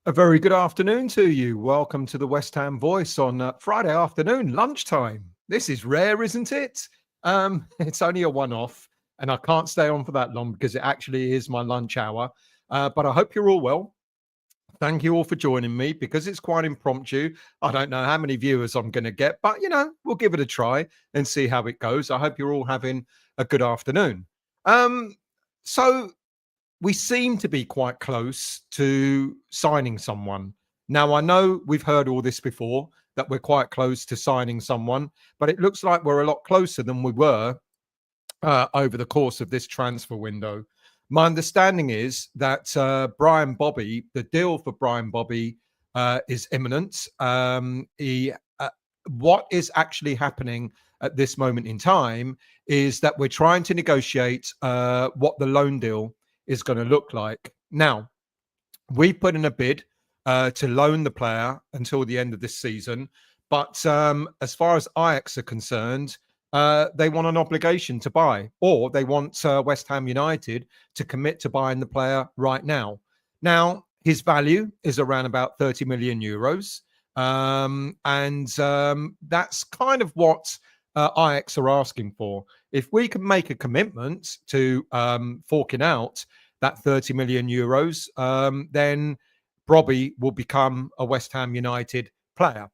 A very good afternoon to you. Welcome to the West Ham Voice on Friday afternoon, lunchtime. This is rare, isn't it? It's only a one-off, and I can't stay on for that long because it actually is my lunch hour. But I hope you're all well. Thank you all for joining me because it's quite impromptu. I don't know how many viewers I'm going to get, but we'll give it a try and see how it goes. I hope you're all having a good afternoon. So we seem to be quite close to signing someone. Now, I know we've heard all this before, that we're quite close to signing someone, but it looks like we're a lot closer than we were over the course of this transfer window. My understanding is that Brian Brobbey, the deal for Brian Brobbey is imminent. What is actually happening at this moment in time is that we're trying to negotiate what the loan deal is going to look like. Now, we put in a bid to loan the player until the end of this season. But as far as Ajax are concerned, they want an obligation to buy, or they want West Ham United to commit to buying the player right now. Now, his value is around about 30 million euros. That's kind of what Ajax are asking for. If we can make a commitment to forking out that 30 million euros, then Brobbey will become a West Ham United player.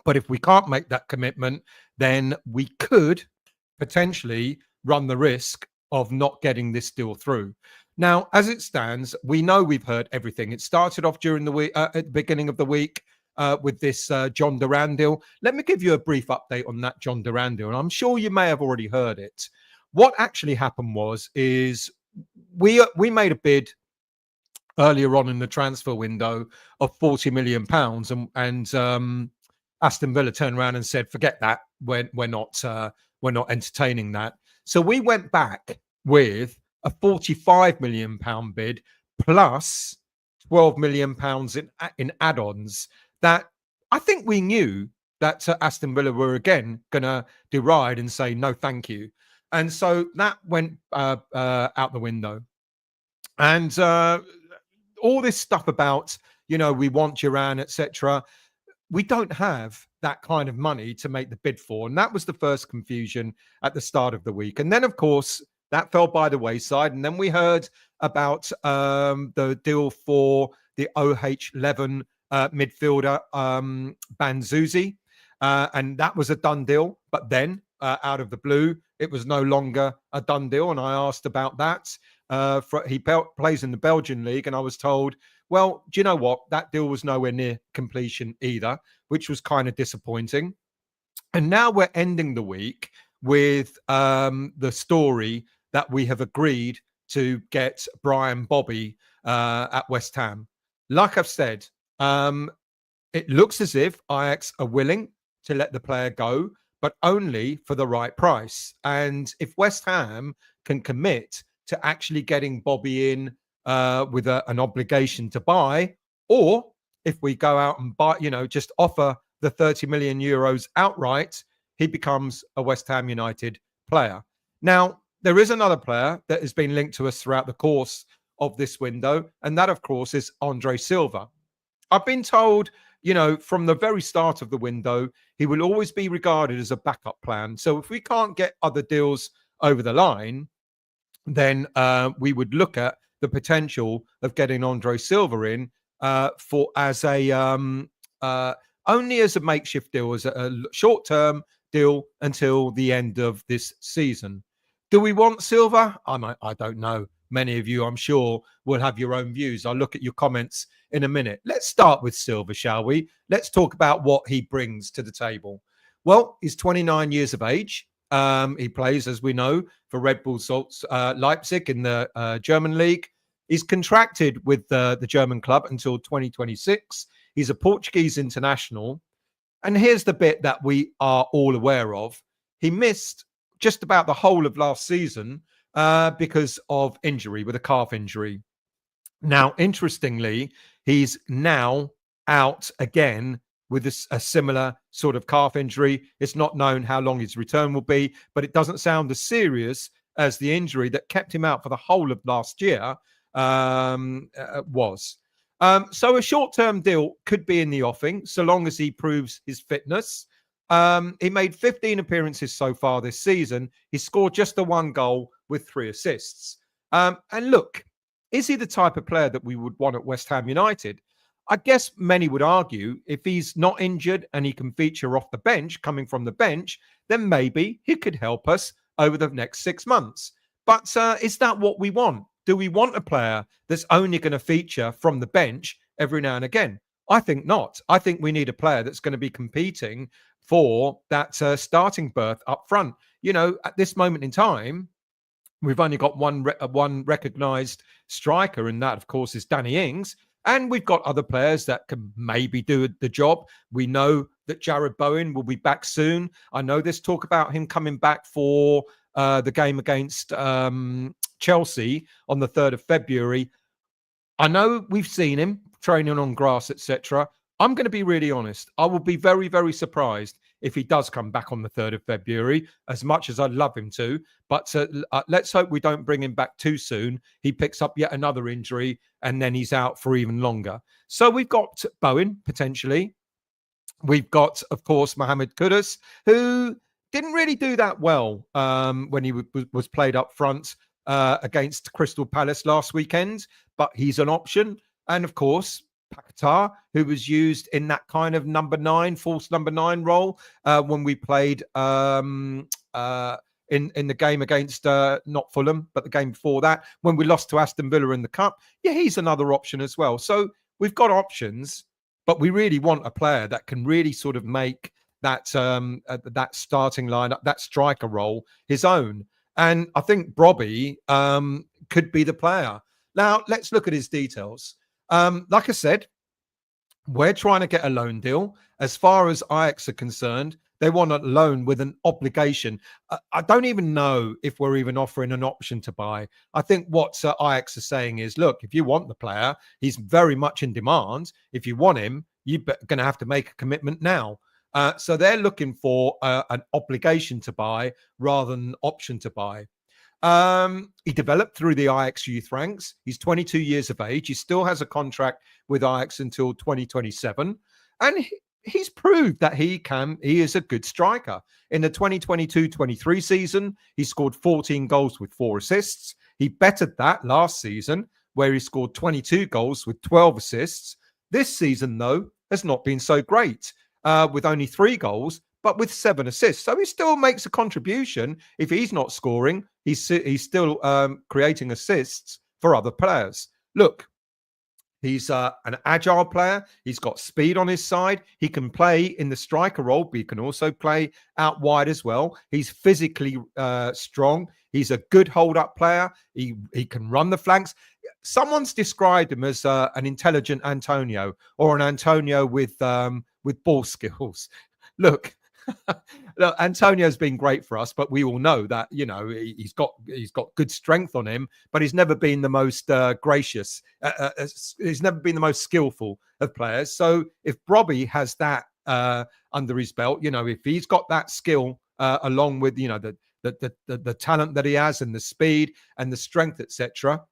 But if we can't make that commitment, then we could potentially run the risk of not getting this deal through. Now, as it stands, we know we've heard everything. It started off during the week, at the beginning of the week, with this John Duran deal. Let me give you a brief update on that John Duran deal, and I'm sure you may have already heard it. What actually happened is we made a bid earlier on in the transfer window of £40 million, and Aston Villa turned around and said, "Forget that. We're not entertaining that." So we went back with a £45 million bid plus £12 million in add-ons. That I think we knew that Aston Villa were again going to deride and say no, thank you, and so that went out the window. And all this stuff about we want Duran, etc. We don't have that kind of money to make the bid for. And that was the first confusion at the start of the week. And then, of course, that fell by the wayside. And then we heard about the deal for the OH11 midfielder, Banzuzi. And that was a done deal. But then, out of the blue, it was no longer a done deal. And I asked about that. He plays in the Belgian league. And I was told, well, do you know what? That deal was nowhere near completion either, which was kind of disappointing. And now we're ending the week with the story that we have agreed to get Brian Brobbey at West Ham. Like I've said, it looks as if Ajax are willing to let the player go, but only for the right price. And if West Ham can commit to actually getting Brobbey in with an obligation to buy, or if we go out and buy, just offer the 30 million euros outright, he becomes a West Ham United player. Now, there is another player that has been linked to us throughout the course of this window, and that, of course, is Andre Silva. I've been told, from the very start of the window, he will always be regarded as a backup plan. So if we can't get other deals over the line, then we would look at the potential of getting Andre Silva in for as a only as a makeshift deal, as a short-term deal until the end of this season. Do we want Silva? I don't know. Many of you, I'm sure, will have your own views. I'll look at your comments in a minute. Let's start with Silva, shall we? Let's talk about what he brings to the table. Well, he's 29 years of age. He plays, as we know, for Red Bull Leipzig in the German league. He's contracted with the German club until 2026. He's a Portuguese international. And here's the bit that we are all aware of. He missed just about the whole of last season because of injury, with a calf injury. Now, interestingly, he's now out again with a similar sort of calf injury. It's not known how long his return will be, but it doesn't sound as serious as the injury that kept him out for the whole of last year was. So a short-term deal could be in the offing, so long as he proves his fitness. He made 15 appearances so far this season. He scored just the one goal with 3 assists. And look, is he the type of player that we would want at West Ham United? I guess many would argue if he's not injured and he can feature off the bench, coming from the bench, then maybe he could help us over the next 6 months. But is that what we want? Do we want a player that's only going to feature from the bench every now and again? I think not. I think we need a player that's going to be competing for that starting berth up front. You know, at this moment in time, we've only got one recognised striker, and that, of course, is Danny Ings. And we've got other players that can maybe do the job. We know that Jared Bowen will be back soon. I know there's talk about him coming back for the game against Chelsea on the 3rd of February. I know we've seen him training on grass, etc. I'm going to be really honest. I will be very, very surprised if he does come back on the 3rd of February, as much as I'd love him to. But let's hope we don't bring him back too soon. He picks up yet another injury and then he's out for even longer. So we've got Bowen, potentially. We've got, of course, Mohamed Kudus, who didn't really do that well when he was played up front against Crystal Palace last weekend. But he's an option. And, of course, Paquetá, who was used in that kind of false number 9 role when we played in the game against not Fulham, but the game before that, when we lost to Aston Villa in the Cup. Yeah, he's another option as well. So we've got options, but we really want a player that can really sort of make that that starting lineup, that striker role, his own. And I think Brobbey could be the player. Now, let's look at his details. Like I said, we're trying to get a loan deal. As far as Ajax are concerned, they want a loan with an obligation. I don't even know if we're even offering an option to buy. I think what Ajax are saying is, look, if you want the player, he's very much in demand. If you want him, you're going to have to make a commitment now. So they're looking for an obligation to buy rather than an option to buy. He developed through the Ajax youth ranks. He's 22 years of age. He still has a contract with Ajax until 2027. And he's proved that he is a good striker. In the 2022-23 season, he scored 14 goals with 4 assists. He bettered that last season, where he scored 22 goals with 12 assists. This season, though, has not been so great, with only 3 goals, but with 7 assists. So he still makes a contribution. If he's not scoring, he's still creating assists for other players. Look, he's an agile player. He's got speed on his side. He can play in the striker role, but he can also play out wide as well. He's physically strong. He's a good hold-up player. He can run the flanks. Someone's described him as an intelligent Antonio, or an Antonio with ball skills. Look, Antonio's been great for us, but we all know that, you know, he's got good strength on him, but he's never been the most gracious. He's never been the most skillful of players. So if Brobbey has that under his belt, you know, if he's got that skill along with, you know, the talent that he has and the speed and the strength, etc.,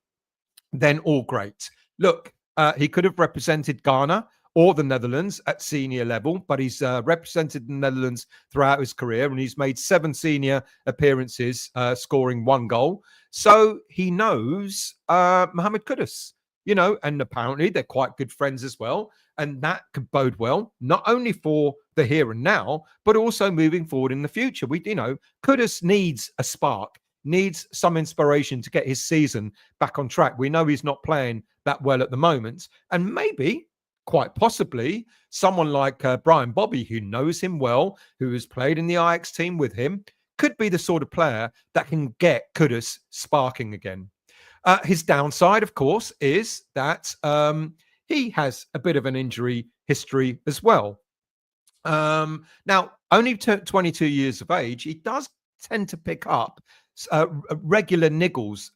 then all great. Look, he could have represented Ghana or the Netherlands at senior level, but he's represented the Netherlands throughout his career, and he's made 7 senior appearances, scoring 1 goal. So he knows Mohamed Kudus, you know, and apparently they're quite good friends as well. And that could bode well, not only for the here and now, but also moving forward in the future. Kudus needs a spark, needs some inspiration to get his season back on track. We know he's not playing that well at the moment, and maybe, quite possibly, someone like Brian Brobbey, who knows him well, who has played in the Ajax team with him, could be the sort of player that can get Kudus sparking again. His downside, of course, is that he has a bit of an injury history as well. Now, only 22 years of age, he does tend to pick up regular niggles.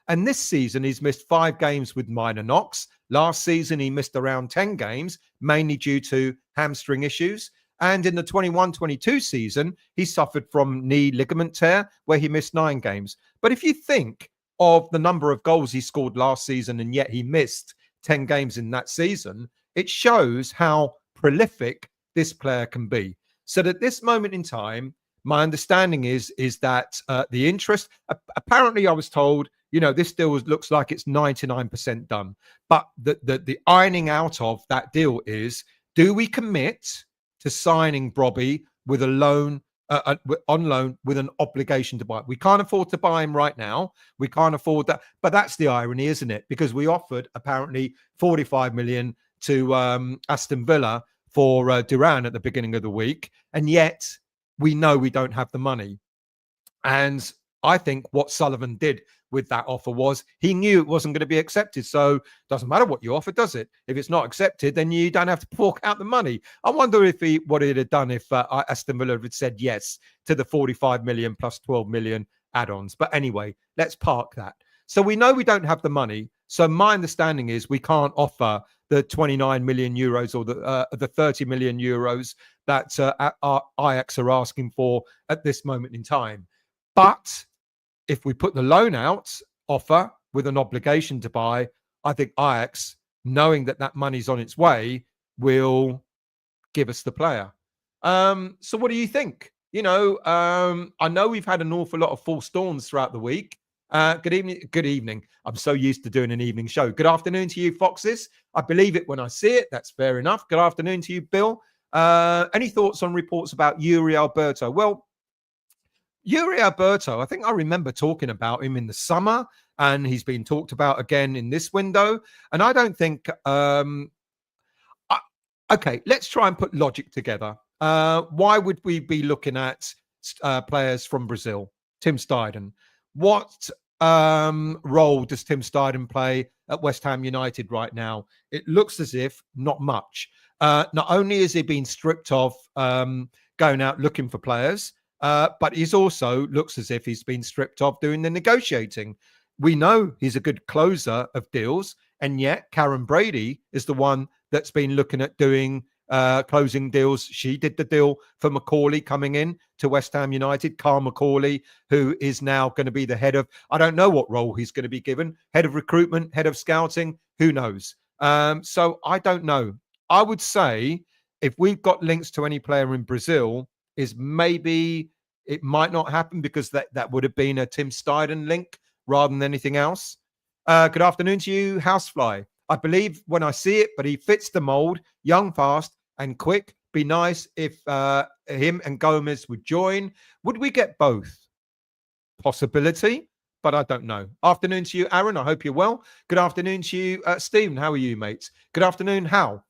And this season, he's missed 5 games with minor knocks. Last season, he missed around 10 games, mainly due to hamstring issues. And in the 21-22 season, he suffered from knee ligament tear, where he missed 9 games. But if you think of the number of goals he scored last season, and yet he missed 10 games in that season, it shows how prolific this player can be. So at this moment in time, my understanding is that the interest, apparently I was told, this deal looks like it's 99% done. But the ironing out of that deal is, do we commit to signing Brobbey with a loan, on loan with an obligation to buy? We can't afford to buy him right now. We can't afford that. But that's the irony, isn't it? Because we offered apparently 45 million to Aston Villa for Duran at the beginning of the week. And yet we know we don't have the money. And I think what Sullivan did with that offer was he knew it wasn't going to be accepted. So it doesn't matter what you offer, does it? If it's not accepted, then you don't have to fork out the money. I wonder what he'd have done if Aston Villa had said yes to the 45 million plus 12 million add-ons. But anyway, let's park that. So we know we don't have the money. So my understanding is we can't offer the 29 million euros or the 30 million euros that our Ajax are asking for at this moment in time. But if we put the loan out offer with an obligation to buy, I think Ajax, knowing that money's on its way, will give us the player. So what do you think? I know we've had an awful lot of false dawns throughout the week. Good evening. Good evening. I'm so used to doing an evening show. Good afternoon to you, Foxes. I believe it when I see it. That's fair enough. Good afternoon to you, Bill. Any thoughts on reports about Yuri Alberto? Well, Yuri Alberto, I think I remember talking about him in the summer, and he's been talked about again in this window. And I don't think... okay, let's try and put logic together. Why would we be looking at players from Brazil? Tim Steidten. What role does Tim Steidten play at West Ham United right now? It looks as if not much. Not only has he been stripped of going out looking for players, but he's also looks as if he's been stripped of doing the negotiating. We know he's a good closer of deals, and yet Karen Brady is the one that's been looking at doing closing deals. She did the deal for Macaulay coming in to West Ham United, Carl Macaulay, who is now going to be the head of, I don't know what role he's going to be given, head of recruitment, head of scouting, who knows? So I don't know. I would say if we've got links to any player in Brazil, is maybe it might not happen because that would have been a Tim Steidten link rather than anything else. Good afternoon to you, Housefly. I believe when I see it, but he fits the mold, young, fast, and quick. Be nice if him and Gomez would join. Would we get both? Possibility, but I don't know. Afternoon to you, Aaron. I hope you're well. Good afternoon to you, Stephen. How are you, mates? Good afternoon, Hal.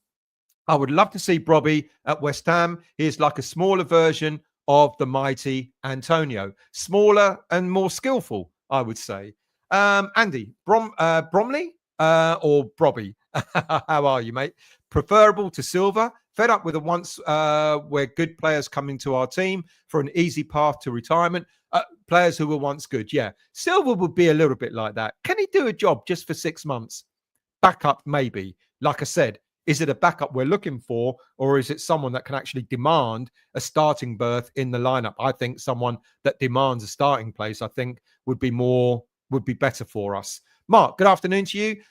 I would love to see Brobbey at West Ham. He is like a smaller version of the mighty Antonio. Smaller and more skillful, I would say. Andy, Bromley or Brobbey? How are you, mate? Preferable to Silva. Fed up with the once where good players coming to our team for an easy path to retirement. Players who were once good, yeah. Silva would be a little bit like that. Can he do a job just for 6 months? Backup, maybe. Like I said, is it a backup we're looking for, or is it someone that can actually demand a starting berth in the lineup? I think someone that demands a starting place, I think, would be better for us. Mark, good afternoon to you.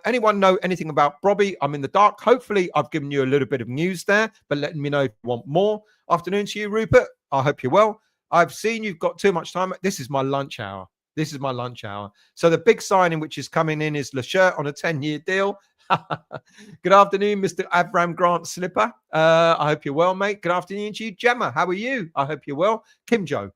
Anyone know anything about Brobbey? I'm in the dark. Hopefully, I've given you a little bit of news there, but letting me know if you want more. Afternoon to you, Rupert. I hope you're well. I've seen you've got too much time. This is my lunch hour. So the big signing which is coming in is Lachert on a 10-year deal. Good afternoon, Mr. Avram Grant Slipper. I hope you're well, mate. Good afternoon to you, Gemma. How are you? I hope you're well. Kim Joe.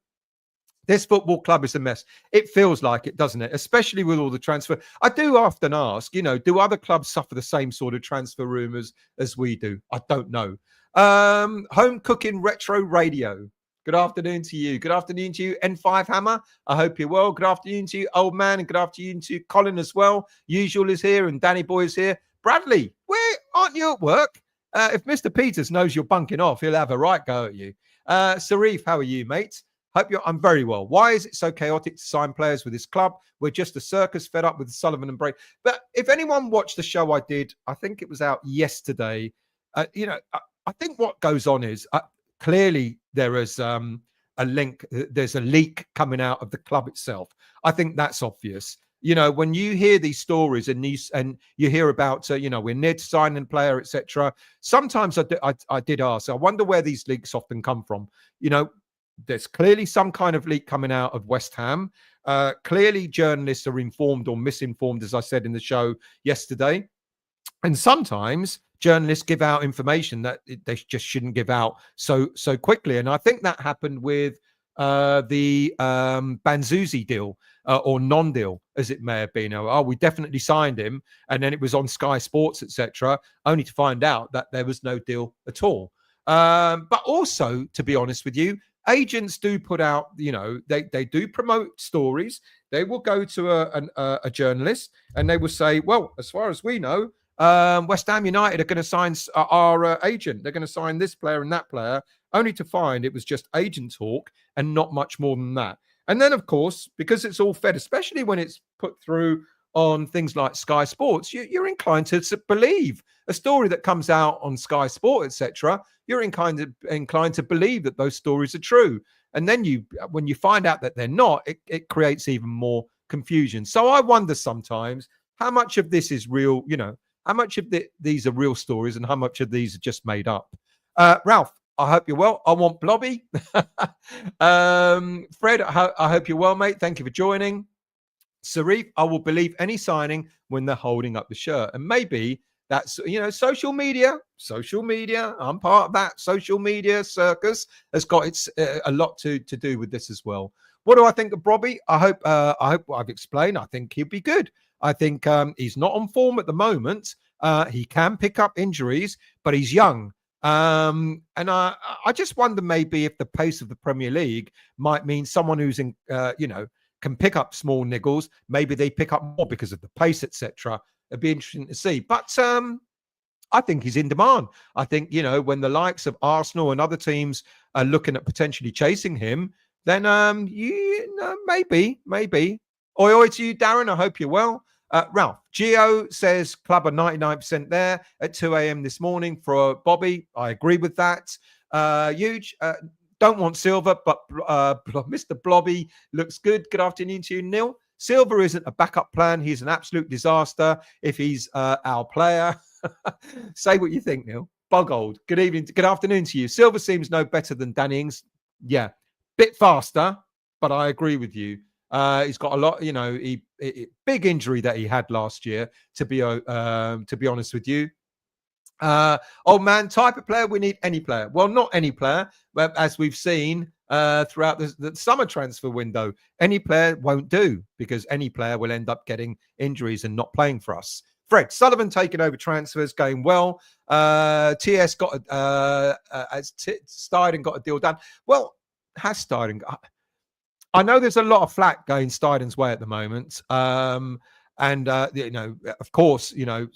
This football club is a mess. It feels like it, doesn't it? Especially with all the transfer. I do often ask, do other clubs suffer the same sort of transfer rumours as we do? I don't know. Home Cooking Retro Radio. Good afternoon to you. Good afternoon to you, N5 Hammer. I hope you're well. Good afternoon to you, old man. And good afternoon to Colin as well. Usual is here and Danny Boy is here. Bradley, where aren't you at work? If Mr. Peters knows you're bunking off, he'll have a right go at you. Sarif, how are you, mate? I'm very well. Why is it so chaotic to sign players with this club? We're just a circus, fed up with Sullivan and Brady. But if anyone watched the show I did, I think it was out yesterday. I think what goes on is clearly there is a link. There's a leak coming out of the club itself. I think that's obvious. You know, when you hear these stories and you hear about, you know, we're near to signing player, etc. Sometimes I did ask, I wonder where these leaks often come from. You know, there's clearly some kind of leak coming out of West Ham. Clearly, journalists are informed or misinformed, as I said in the show yesterday. And sometimes journalists give out information that they just shouldn't give out so quickly. And I think that happened with the Banzuzi deal or non-deal, as it may have been. Oh, we definitely signed him, and then it was on Sky Sports, etc., only to find out that there was no deal at all. But also, to be honest with you, agents do put out, you know, they do promote stories. They will go to a journalist and they will say, well, as far as we know, West Ham United are going to sign our agent. They're going to sign this player and that player, only to find it was just agent talk and not much more than that. And then, of course, because it's all fed, especially when it's put through on things like Sky Sports, you're inclined to believe a story that comes out on Sky Sport, etc. You're inclined to believe that those stories are true. And then when you find out that they're not, it creates even more confusion. So I wonder sometimes how much of this is real, you know, how much of these are real stories and how much of these are just made up. Ralph, I hope you're well. I want Blobby. Fred, I hope you're well, mate. Thank you for joining. Sarif, I will believe any signing when they're holding up the shirt. And maybe that's, you know, social media. I'm part of that. Social media circus has got a lot to do with this as well. What do I think of Brobbey? I hope I've explained. I think he'll be good. I think he's not on form at the moment. He can pick up injuries, but he's young. And I just wonder maybe if the pace of the Premier League might mean someone who's in, you know, can pick up small niggles. Maybe they pick up more because of the pace, etc. It'd be interesting to see. But I think he's in demand. I think, you know, when the likes of Arsenal and other teams are looking at potentially chasing him, then maybe. Oi, oi to you, Darren. I hope you're well. Ralph, Gio says club are 99% there at 2 a.m. this morning for Bobby. I agree with that. Huge. Don't want Silva, but Mr. Blobby looks good. Good afternoon to you, Neil. Silva isn't a backup plan. He's an absolute disaster if he's our player. Say what you think, Neil. Boggold. Good evening. Good afternoon to you. Silva seems no better than Danny Ings. Yeah, bit faster, but I agree with you. He's got a lot, you know, big injury that he had last year, to be honest with you. Old man, type of player, we need any player. Well, not any player, but as we've seen throughout the summer transfer window, any player won't do because any player will end up getting injuries and not playing for us. Fred, Sullivan taking over transfers, going well. TS got Steiden got a deal done. Well, has Steiden got... I know there's a lot of flack going Steiden's way at the moment. And, you know, of course, you know,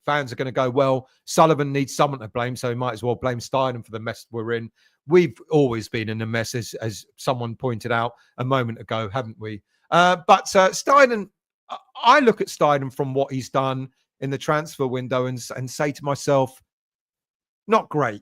fans are going to go, well, Sullivan needs someone to blame, so he might as well blame Steiden for the mess we're in. We've always been in a mess, as someone pointed out a moment ago, haven't we? But Steiden, I look at Steiden from what he's done in the transfer window and say to myself, not great.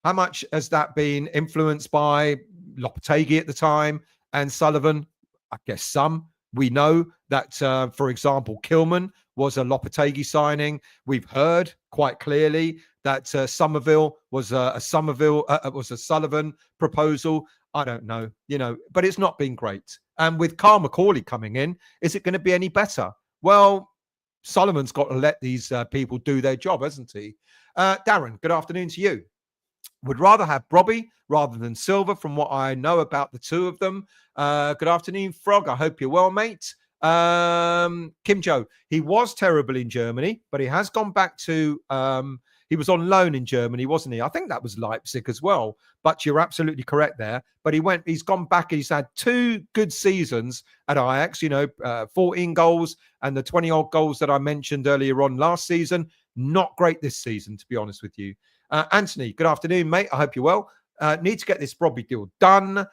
How much has that been influenced by Lopetegui at the time and Sullivan? I guess some. We know that, for example, Kilman was a Lopetegui signing. We've heard quite clearly that Somerville was a Sullivan proposal. I don't know, you know, but it's not been great. And with Carl McCauley coming in, is it going to be any better? Well, Sullivan's got to let these people do their job, hasn't he? Darren, good afternoon to you. Would rather have Brobbey rather than Silva from what I know about the two of them. Good afternoon, Frog. I hope you're well, mate. Kim Joe, he was terrible in Germany, but he has gone back to... he was on loan in Germany, wasn't he? I think that was Leipzig as well. But you're absolutely correct there. But he's gone back. He's had 2 good seasons at Ajax, you know, 14 goals and the 20-odd goals that I mentioned earlier on last season. Not great this season, to be honest with you. Anthony, good afternoon, mate. I hope you're well. Need to get this Brobbey deal done.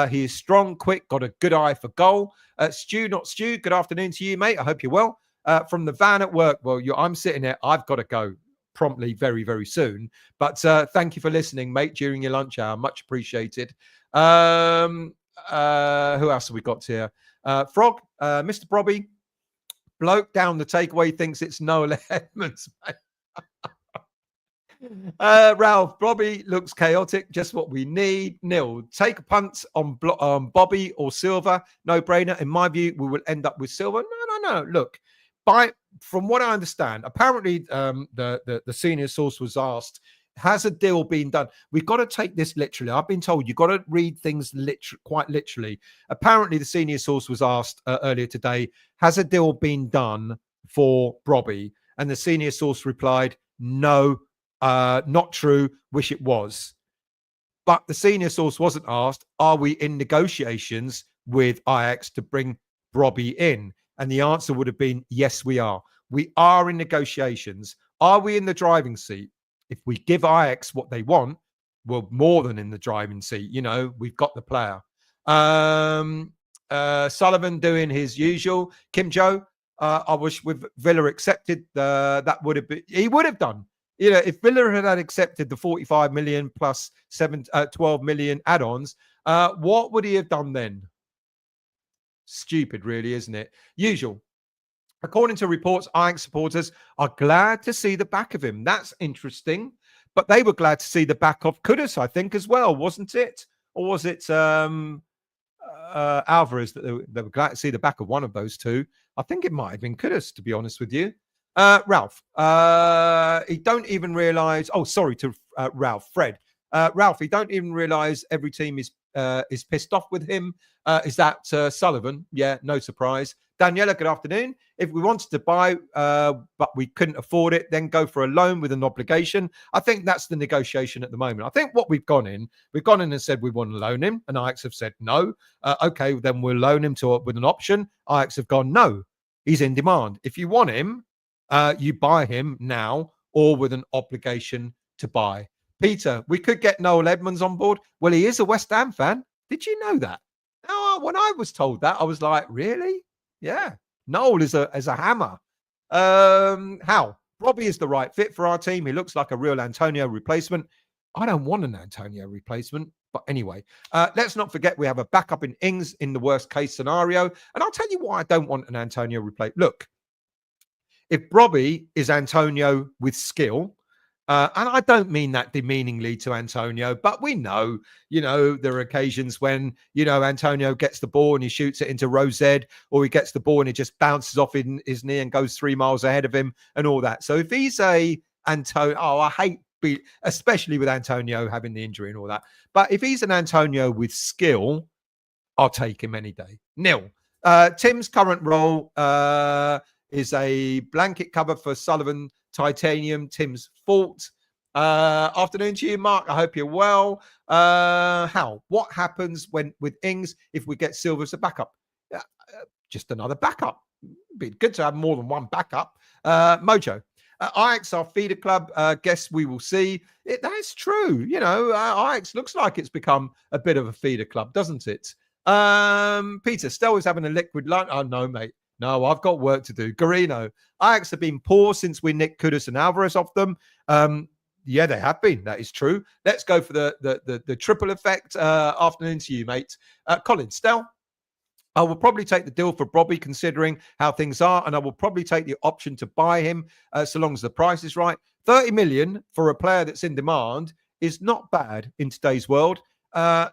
He is strong, quick, got a good eye for goal. Stu, not Stu, good afternoon to you, mate. I hope you're well. From the van at work, well, I'm sitting there. I've got to go promptly very, very soon. But thank you for listening, mate, during your lunch hour. Much appreciated. Who else have we got here? Frog, Mr. Brobbey. bloke down the takeaway thinks it's Noel Edmonds, mate. Ralph, Brobbey looks chaotic, just what we need. Nil, take a punt on Bobby or Silva. No brainer. In my view, we will end up with Silva. No. Look, from what I understand, apparently the senior source was asked, has a deal been done? We've got to take this literally. I've been told you've got to read things quite literally. Apparently, the senior source was asked earlier today, has a deal been done for Brobbey? And the senior source replied, no, not true. Wish it was. But the senior source wasn't asked, are we in negotiations with Ajax to bring Brobbey in? And the answer would have been, yes, we are. We are in negotiations. Are we in the driving seat? If we give Ajax what they want, we're more than in the driving seat. You know, we've got the player. Sullivan doing his usual. Kim Joe, I wish with Villa accepted, that would have been, he would have done. You know, if Villa had accepted the 45 million plus 12 million add-ons, what would he have done then? Stupid, really, isn't it? Usual. According to reports, Ajax supporters are glad to see the back of him. That's interesting. But they were glad to see the back of Kudus, I think, as well, wasn't it? Or was it Alvarez that they were glad to see the back of one of those two? I think it might have been Kudus, to be honest with you. Ralph, he don't even realise. Oh, sorry to Ralph. Fred, Ralph, he don't even realise every team is pissed off with him. Is that Sullivan? Yeah, no surprise. Daniela, good afternoon. If we wanted to buy, but we couldn't afford it, then go for a loan with an obligation. I think that's the negotiation at the moment. I think what we've gone in and said we want to loan him, and Ajax have said no. Okay, then we'll loan him with an option. Ajax have gone no. He's in demand. If you want him, you buy him now or with an obligation to buy. Peter, we could get Noel Edmonds on board. Well, he is a West Ham fan. Did you know that? No, when I was told that, I was like, really? Yeah. Noel is a hammer. How? Brobbey is the right fit for our team. He looks like a real Antonio replacement. I don't want an Antonio replacement. But anyway, let's not forget we have a backup in Ings in the worst case scenario. And I'll tell you why I don't want an Antonio replacement. Look, if Brobbey is Antonio with skill, and I don't mean that demeaningly to Antonio, but we know, you know, there are occasions when, you know, Antonio gets the ball and he shoots it into row Z, or he gets the ball and it just bounces off in his knee and goes 3 miles ahead of him and all that. So if he's a Antonio, I hate, especially with Antonio having the injury and all that. But if he's an Antonio with skill, I'll take him any day. Nil. Tim's current role is a blanket cover for Sullivan Titanium. Tim's fault. Afternoon to you, Mark. I hope you're well. How? What happens with Ings if we get Silva as a backup? Just another backup. It'd be good to have more than one backup. Mojo. Ajax, our feeder club. Guess we will see. That's true. You know, Ajax looks like it's become a bit of a feeder club, doesn't it? Peter, Stel is having a liquid lunch. Oh, no, mate. No, I've got work to do. Garino, Ajax have been poor since we nicked Kudus and Alvarez off them. Yeah, they have been. That is true. Let's go for the triple effect. Afternoon to you, mate. Colin, Stel, I will probably take the deal for Brobbey considering how things are, and I will probably take the option to buy him so long as the price is right. 30 million for a player that's in demand is not bad in today's world.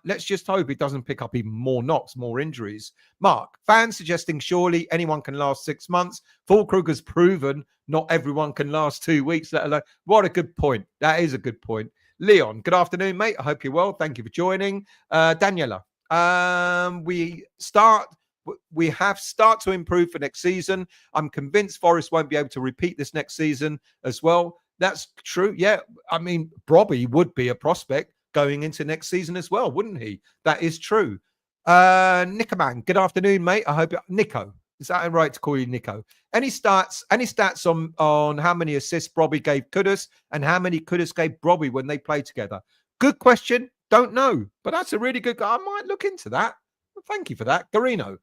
Let's just hope it doesn't pick up even more knocks, more injuries. Mark, fans suggesting surely anyone can last 6 months. Fulkrug proven not everyone can last 2 weeks, let alone. What a good point. That is a good point. Leon, good afternoon, mate. I hope you're well. Thank you for joining. Daniela, we have start to improve for next season. I'm convinced Forest won't be able to repeat this next season as well. That's true. Yeah, I mean, Brobbey would be a prospect going into next season as well, wouldn't he? That is true. Nickerman, good afternoon, mate. I hope Nico. Is that right to call you Nico? Any stats on how many assists Brobbey gave Kudus and how many Kudus gave Brobbey when they played together? Good question. Don't know, but that's a really good. I might look into that. Thank you for that, Garino.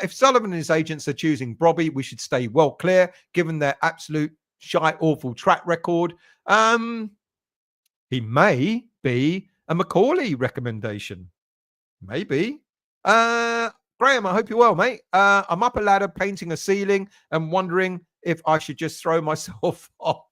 If Sullivan and his agents are choosing Brobbey, we should stay well clear, given their absolute shy, awful track record. He may be a Macaulay recommendation. Maybe. Graham, I hope you're well, mate. I'm up a ladder painting a ceiling and wondering if I should just throw myself off.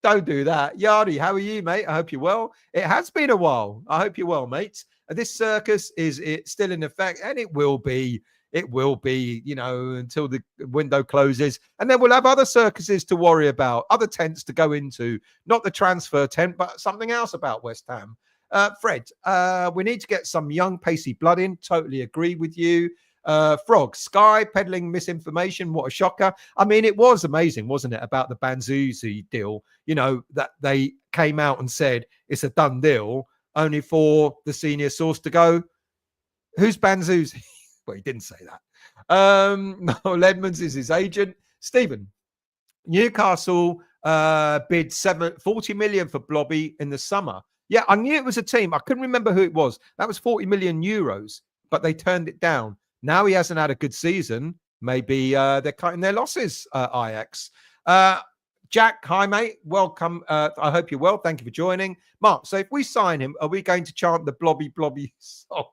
Don't do that. Yardi, how are you, mate? I hope you're well. It has been a while. I hope you're well, mate. This circus is still in effect, and it will be. It will be, until the window closes. And then we'll have other circuses to worry about, other tents to go into, not the transfer tent, but something else about West Ham. Fred, we need to get some young, pacey blood in. Totally agree with you. Frog, Sky peddling misinformation. What a shocker. I mean, it was amazing, wasn't it, about the Banzuzi deal, that they came out and said it's a done deal, only for the senior source to go, who's Banzuzi? Well, he didn't say that. No, Ledmans is his agent. Stephen, Newcastle bid 40 million for Brobbey in the summer. Yeah, I knew it was a team. I couldn't remember who it was. That was 40 million euros, but they turned it down. Now he hasn't had a good season. Maybe they're cutting their losses, Ajax. Jack, hi, mate. Welcome. I hope you're well. Thank you for joining. Mark, so if we sign him, are we going to chant the Brobbey song?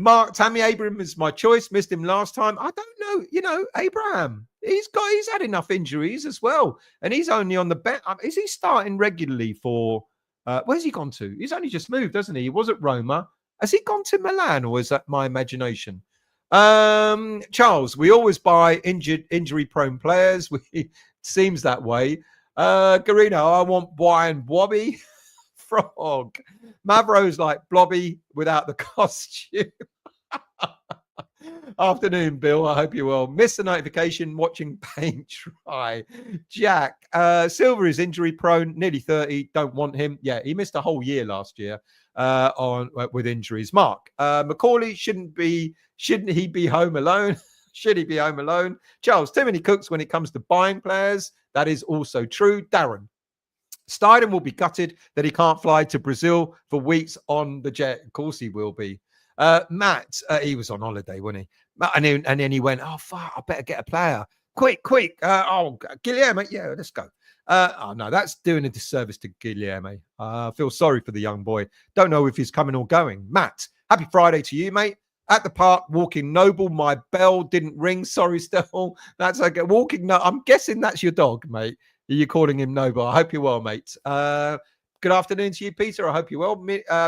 Mark, Tammy Abraham is my choice. Missed him last time. I don't know. Abraham, he's had enough injuries as well. And he's only on the bench. Is he starting regularly for, where's he gone to? He's only just moved, hasn't he? He was at Roma. Has he gone to Milan, or is that my imagination? Charles, we always buy injury-prone players. It seems that way. Garino, I want Brian Brobbey. Frog. Mavro's like Brobbey without the costume. Afternoon, Bill. I hope you're well. Missed the notification watching paint dry. Jack. Silva is injury prone, nearly 30. Don't want him. Yeah, he missed a whole year last year with injuries. Mark. Macaulay shouldn't he be home alone? Should he be home alone? Charles, too many cooks when it comes to buying players. That is also true. Darren. Steiden will be gutted that he can't fly to Brazil for weeks on the jet. Of course he will be. Matt, he was on holiday, wasn't he? And then he went, oh, fuck, I better get a player. Quick. Guilherme, yeah, let's go. Oh, no, that's doing a disservice to Guilherme. I feel sorry for the young boy. Don't know if he's coming or going. Matt, happy Friday to you, mate. At the park, walking Noble. My bell didn't ring. Sorry, Stell. That's okay. Walking, no, I'm guessing that's your dog, mate. Are you calling him Noble? I hope you're well, mate. Good afternoon to you, Peter. I hope you're well.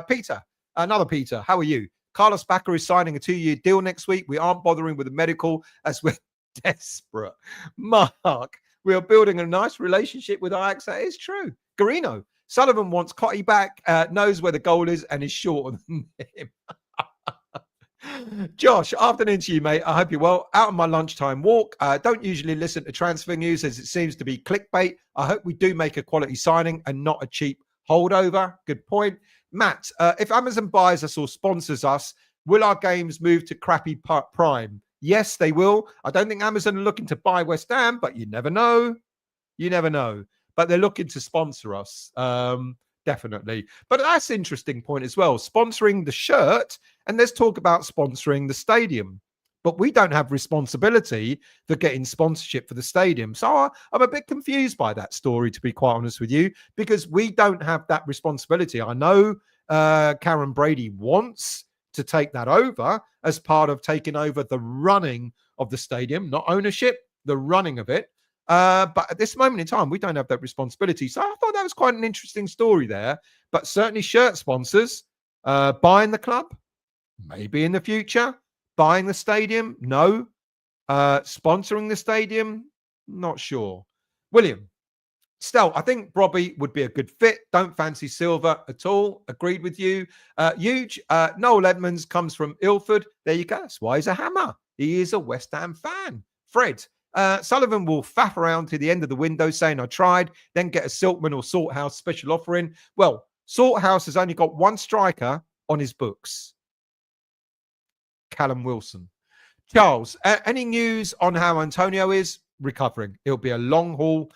Peter, another Peter. How are you? Carlos Bacca is signing a 2-year deal next week. We aren't bothering with the medical as we're desperate. Mark, we are building a nice relationship with Ajax. That is true. Garino, Sullivan wants Cotty back, knows where the goal is and is shorter than him. Josh, afternoon to you, mate. I hope you're well. Out on my lunchtime walk. Don't usually listen to transfer news as it seems to be clickbait. I hope we do make a quality signing and not a cheap holdover. Good point. Matt, if Amazon buys us or sponsors us, will our games move to crappy Prime? Yes, they will. I don't think Amazon are looking to buy West Ham, but you never know. But they're looking to sponsor us. Definitely. But that's an interesting point as well. Sponsoring the shirt, and let's talk about sponsoring the stadium. But we don't have responsibility for getting sponsorship for the stadium. So I'm a bit confused by that story, to be quite honest with you, because we don't have that responsibility. I know Karen Brady wants to take that over as part of taking over the running of the stadium, not ownership, the running of it. But at this moment in time, we don't have that responsibility. So I thought that was quite an interesting story there. But certainly shirt sponsors, buying the club, maybe in the future. Buying the stadium, no. Sponsoring the stadium, not sure. William, Stel, I think Brobbey would be a good fit. Don't fancy Silva at all. Agreed with you. Huge. Noel Edmonds comes from Ilford. There you go. That's why he's a hammer. He is a West Ham fan. Fred, Sullivan will faff around to the end of the window saying I tried, then get a Silkman or Salthouse special offering. Well, Salthouse has only got one striker on his books. Callum Wilson. Charles, any news on how Antonio is recovering? It'll be a long haul.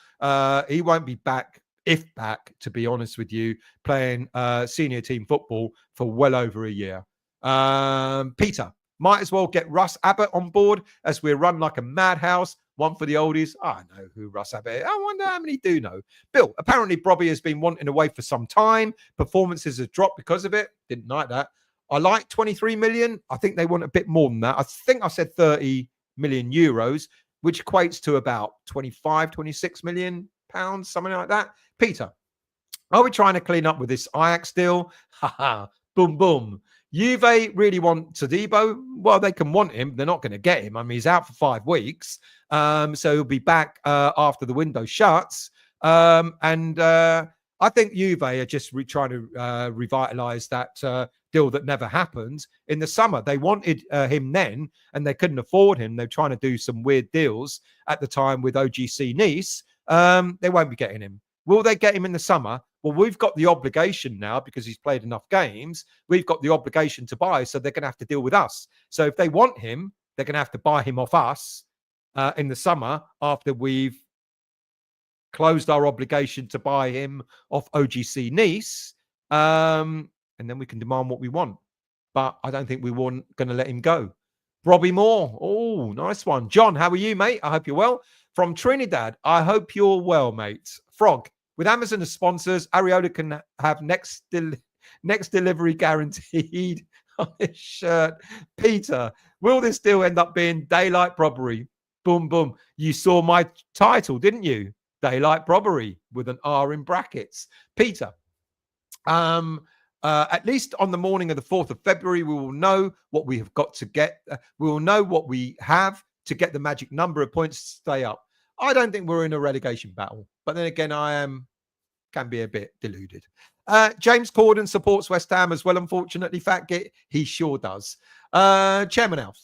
He won't be back, if back, to be honest with you, playing senior team football for well over a year. Peter, might as well get Russ Abbott on board as we run like a madhouse. One for the oldies. I know who Russ Abbott is. I wonder how many do know. Bill, apparently Brobbey has been wanting away for some time. Performances have dropped because of it. Didn't like that. I like 23 million. I think they want a bit more than that. I think I said 30 million euros, which equates to about 25, 26 million pounds, something like that. Peter, are we trying to clean up with this Ajax deal? Haha, boom, boom. Juve really want Todibo. Well, they can want him. They're not going to get him. I mean, he's out for 5 weeks. So he'll be back after the window shuts. I think Juve are just trying to revitalize that deal that never happened in the summer. They wanted him then, and they couldn't afford him. They're trying to do some weird deals at the time with OGC Nice. They won't be getting him. Will they get him in the summer? Well, we've got the obligation now because he's played enough games. We've got the obligation to buy, so they're going to have to deal with us. So if they want him, they're going to have to buy him off us in the summer after we've closed our obligation to buy him off OGC Nice. And then we can demand what we want. But I don't think we weren't going to let him go. Brobbey Moore. Oh, nice one. John, how are you, mate? I hope you're well. From Trinidad, I hope you're well, mate. Frog, with Amazon as sponsors, Ariola can have next delivery guaranteed on his shirt. Peter, will this deal end up being daylight robbery? Boom, boom. You saw my title, didn't you? Daylight robbery with an R in brackets. Peter, at least on the morning of the 4th of February, we will know what we have got to get. We will know what we have to get the magic number of points to stay up. I don't think we're in a relegation battle, but then again, can be a bit deluded. James Corden supports West Ham as well, unfortunately. Fat Git, he sure does. Chairman Alf,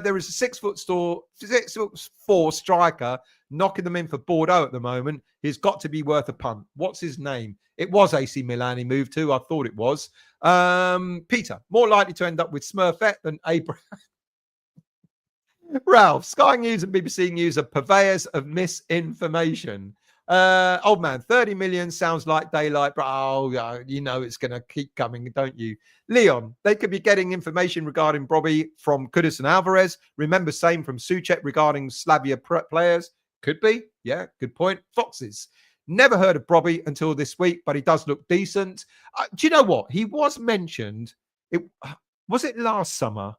there is a 6'4" striker knocking them in for Bordeaux at the moment. He's got to be worth a punt. What's his name? It was AC Milan he moved to. I thought it was. Peter, more likely to end up with Smurfette than Abraham. Ralph, Sky News and BBC News are purveyors of misinformation. Old man, 30 million sounds like daylight, but you know it's going to keep coming, don't you? Leon, they could be getting information regarding Brobbey from Kudus and Alvarez. Remember, same from Suchek regarding Slavia players. Could be. Yeah, good point. Foxes. Never heard of Brobbey until this week, but he does look decent. Do you know what? He was mentioned. Was it last summer?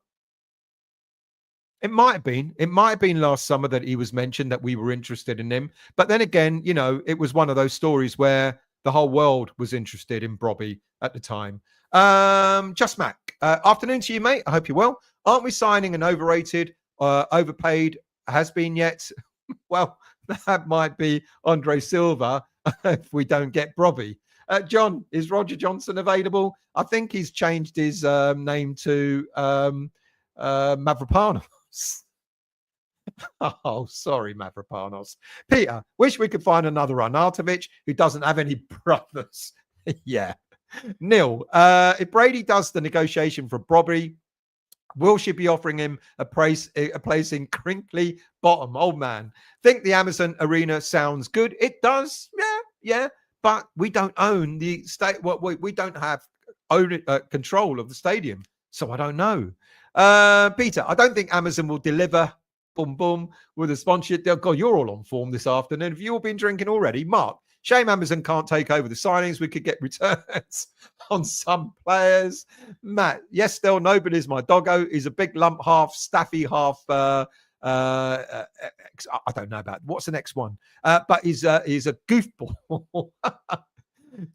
It might have been. It might have been last summer that he was mentioned that we were interested in him. But then again, you know, it was one of those stories where the whole world was interested in Brobbey at the time. Just Mac. Afternoon to you, mate. I hope you're well. Aren't we signing an overrated, overpaid has-been yet? Well, that might be Andre Silva if we don't get Brobbey. John, is Roger Johnson available? I think he's changed his name to Mavropanos. Oh, sorry, Mavropanos. Peter, wish we could find another Arnautovic who doesn't have any brothers. Yeah. Neil, if Brady does the negotiation for Brobbey, will she be offering him a place in crinkly bottom? Old man, think the Amazon Arena sounds good. It does. Yeah. But we don't own the state. Well, we don't have control of the stadium. So I don't know. Peter, I don't think Amazon will deliver boom, boom with a sponsorship deal. God, you're all on form this afternoon. Have you all been drinking already? Mark, shame Amazon can't take over the signings. We could get returns on some players. Matt, yes, still nobody's my doggo. He's a big lump, half Staffy, half I don't know about what's the next one. But he's a goofball.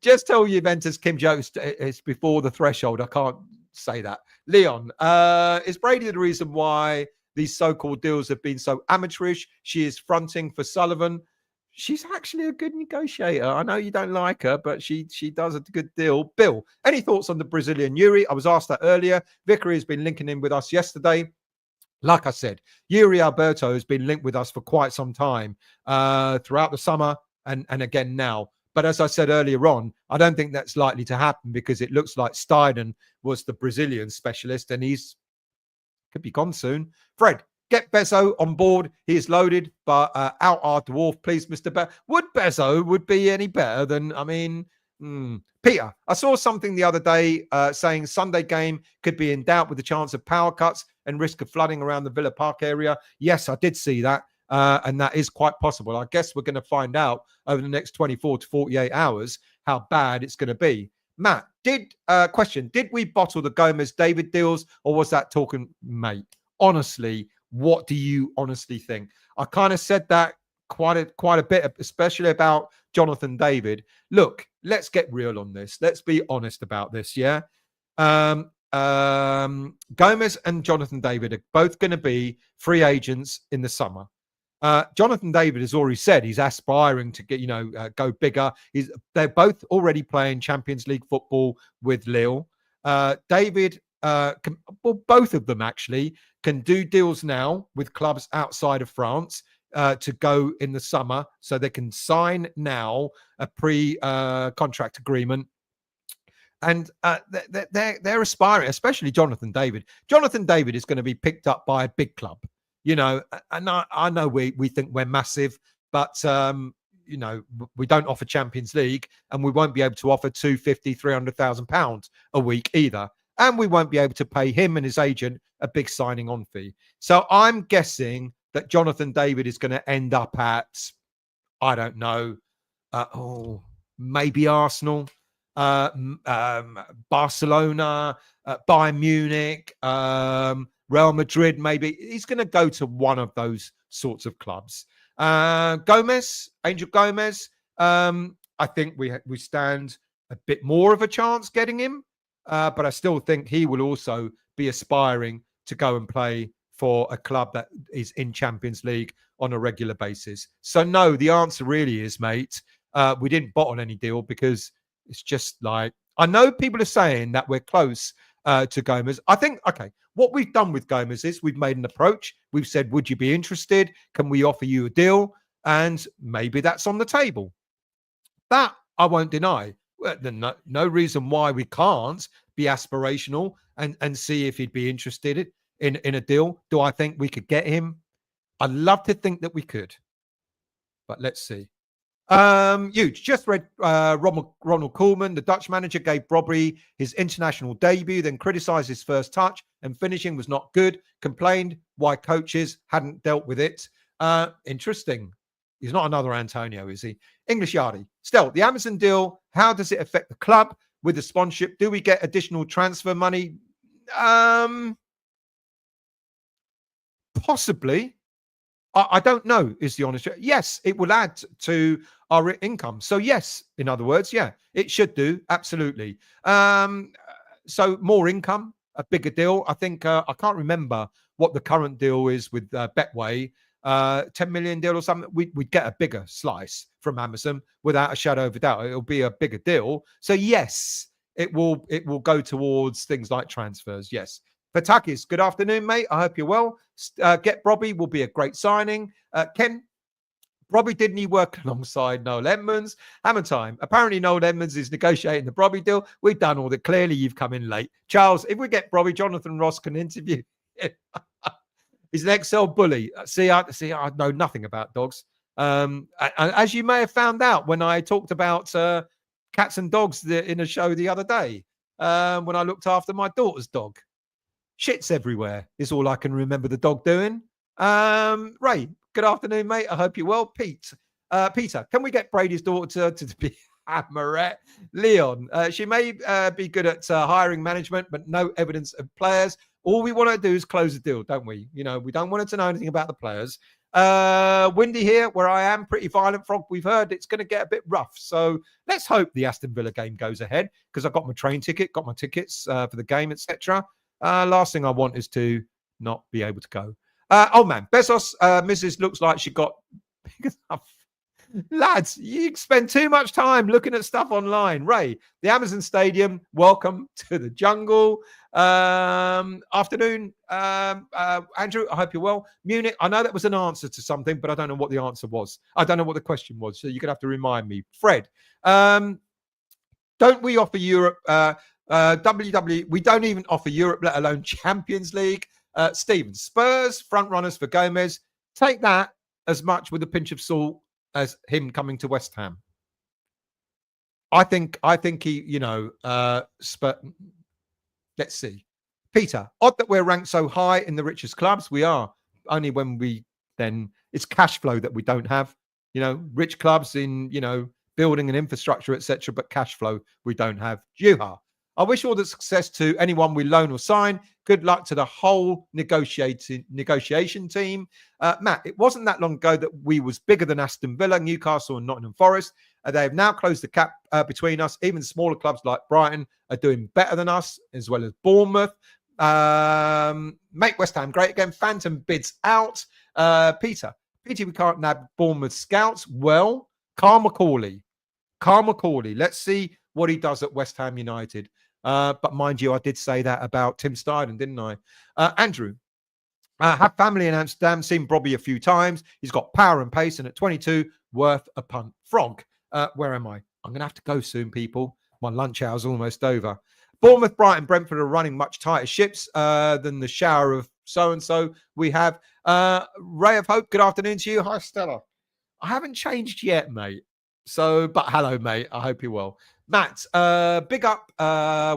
Just tell Juventus Kim Jones is before the threshold. I can't say that. Leon, is Brady the reason why these so-called deals have been so amateurish? She is fronting for Sullivan. She's actually a good negotiator. I know you don't like her, but she does a good deal. Bill, any thoughts on the Brazilian Yuri? I was asked that earlier. Vickery has been linking in with us yesterday. Like I said, Yuri Alberto has been linked with us for quite some time throughout the summer and again now. But as I said earlier on, I don't think that's likely to happen because it looks like Steiden was the Brazilian specialist and he's could be gone soon. Fred, get Bezo on board. He is loaded, but out our dwarf, please, Mr. Would Bezo would be any better than, Peter, I saw something the other day saying Sunday game could be in doubt with the chance of power cuts and risk of flooding around the Villa Park area. Yes, I did see that. And that is quite possible. I guess we're going to find out over the next 24 to 48 hours how bad it's going to be. Matt, did we bottle the Gomez David deals, or was that talking, mate? Honestly, what do you honestly think? I kind of said that quite a bit, especially about Jonathan David. Look, let's get real on this. Let's be honest about this. Yeah. Gomez and Jonathan David are both going to be free agents in the summer. Jonathan David has already said he's aspiring to get, go bigger. They're both already playing Champions League football with Lille. David, both of them actually can do deals now with clubs outside of France to go in the summer, so they can sign now a pre-contract agreement. And they're aspiring, especially Jonathan David. Jonathan David is going to be picked up by a big club. And I know we think we're massive, but we don't offer Champions League, and we won't be able to offer £250,000-300,000 a week either, and we won't be able to pay him and his agent a big signing on fee. So I'm guessing that Jonathan David is going to end up at, I don't know, maybe Arsenal, Barcelona, Bayern Munich, Real Madrid, maybe. He's going to go to one of those sorts of clubs. Angel Gomez, I think we stand a bit more of a chance getting him, but I still think he will also be aspiring to go and play for a club that is in Champions League on a regular basis. So no, the answer really is, mate, we didn't bottle any deal, because it's just like, I know people are saying that we're close to Gomez. I think, okay, what we've done with Gomez is we've made an approach. We've said, would you be interested? Can we offer you a deal? And maybe that's on the table. That I won't deny. Well, no reason why we can't be aspirational and see if he'd be interested in a deal. Do I think we could get him? I'd love to think that we could, but let's see. Huge. Just read Ronald Koeman, the Dutch manager, gave Brobbey his international debut, then criticised his first touch and finishing was not good, complained why coaches hadn't dealt with it. Interesting. He's not another Antonio, is he? English Yardie. Still, the Amazon deal, how does it affect the club with the sponsorship? Do we get additional transfer money? Possibly. I don't know, is the honest. Yes, it will add to our income. So yes, in other words, yeah, it should do. Absolutely. So more income, a bigger deal. I think, I can't remember what the current deal is with Betway, 10 million deal or something. We'd get a bigger slice from Amazon without a shadow of a doubt. It'll be a bigger deal. So yes, it will go towards things like transfers. Yes. Fatakis, good afternoon, mate. I hope you're well. Get Brobbey will be a great signing. Ken, Brobbey, didn't he work alongside Noel Edmonds? Hammer time. Apparently, Noel Edmonds is negotiating the Brobbey deal. We've done all that. Clearly, you've come in late. Charles, if we get Brobbey, Jonathan Ross can interview him. He's an Excel bully. See, I know nothing about dogs. And as you may have found out when I talked about cats and dogs in a show the other day, when I looked after my daughter's dog. Shits everywhere is all I can remember the dog doing. Ray, good afternoon, mate. I hope you're well. Peter, can we get Brady's daughter to be Hammerette? Leon, she may be good at hiring management, but no evidence of players. All we want to do is close the deal, don't we? We don't want her to know anything about the players. Windy here, where I am, pretty violent frog. We've heard it's going to get a bit rough. So let's hope the Aston Villa game goes ahead, because I've got my train ticket, got my tickets for the game, etc. Last thing I want is to not be able to go. Oh, man. Bezos, Mrs. looks like she got big enough. Lads, you spend too much time looking at stuff online. Ray, the Amazon Stadium, welcome to the jungle. Afternoon, Andrew, I hope you're well. Munich, I know that was an answer to something, but I don't know what the answer was. I don't know what the question was, so you're going to have to remind me. Fred, don't we offer Europe... WWE, we don't even offer Europe, let alone Champions League. Stephen, Spurs, front runners for Gomez. Take that as much with a pinch of salt as him coming to West Ham. I think he, let's see. Peter, odd that we're ranked so high in the richest clubs. We are. Only when it's cash flow that we don't have. Rich clubs in, building an infrastructure, etc., but cash flow we don't have. Juha. I wish all the success to anyone we loan or sign. Good luck to the whole negotiation team. Matt, it wasn't that long ago that we was bigger than Aston Villa, Newcastle and Nottingham Forest. They have now closed the gap between us. Even smaller clubs like Brighton are doing better than us, as well as Bournemouth. Make West Ham great again. Phantom bids out. Peter, we can't nab Bournemouth scouts. Well, Carl McCauley. Let's see what he does at West Ham United. But mind you, I did say that about Tim Steidten, didn't I? Andrew, have family in Amsterdam, seen Brobbey a few times. He's got power and pace, and at 22, worth a punt. Frog, where am I? I'm going to have to go soon, people. My lunch hour's almost over. Bournemouth, Brighton, Brentford are running much tighter ships than the shower of so-and-so we have. Ray of Hope, good afternoon to you. Hi, Stella. I haven't changed yet, mate. But hello, mate. I hope you're well. Matt, big up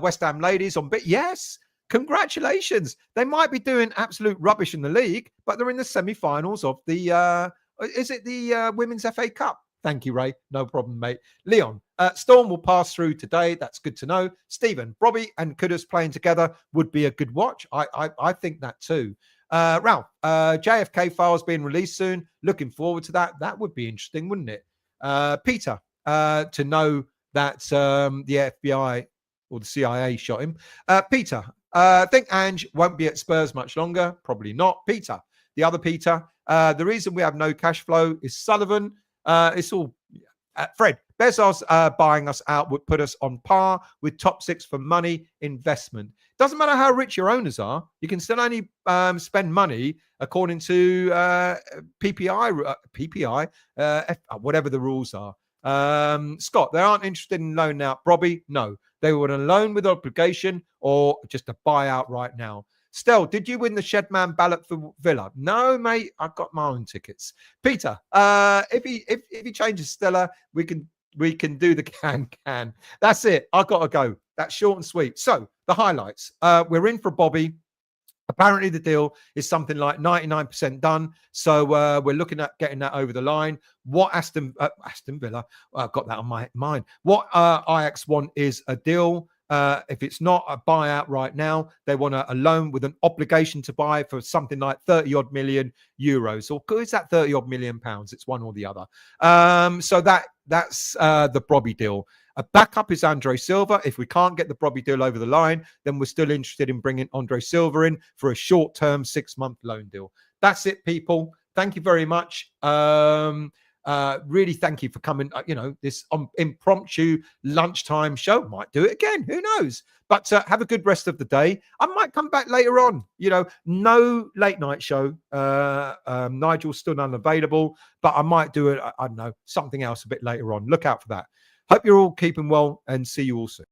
West Ham ladies on bit. Yes, congratulations. They might be doing absolute rubbish in the league, but they're in the semi-finals of the, is it the Women's FA Cup? Thank you, Ray. No problem, mate. Leon, Storm will pass through today. That's good to know. Stephen, Brobbey and Kudus playing together would be a good watch. I think that too. Ralph, JFK files being released soon. Looking forward to that. That would be interesting, wouldn't it? Peter, to know that the FBI or the CIA shot him. Peter, think Ange won't be at Spurs much longer. Probably not. Peter, the other Peter, the reason we have no cash flow is Sullivan. It's all Fred. Bezos buying us out would put us on par with top six for money investment. Doesn't matter how rich your owners are, you can still only spend money according to PPI, whatever the rules are. Scott, they aren't interested in loaning out Brobbey. No, they were on a loan with obligation or just a buyout right now. Stell, did you win the Shedman ballot for Villa? No, mate, I've got my own tickets. Peter, if he changes Stella, we can do the can. That's it. I've got to go. That's short and sweet. So the highlights. We're in for Brobbey. Apparently the deal is something like 99% done. So we're looking at getting that over the line. What Aston Villa, I've got that on my mind. What Ajax want is a deal. If it's not a buyout right now, they want a loan with an obligation to buy for something like 30 odd million euros. Or is that 30 odd million pounds? It's one or the other. So that's the Brobbey deal. A backup is Andre Silva. If we can't get the Brobbey deal over the line, then we're still interested in bringing Andre Silva in for a short-term 6-month loan deal. That's it, people. Thank you very much. Really thank you for coming. This impromptu lunchtime show. Might do it again. Who knows? But have a good rest of the day. I might come back later on. No late night show. Nigel's still unavailable, but I might do it. I don't know, something else a bit later on. Look out for that. Hope you're all keeping well and see you all soon.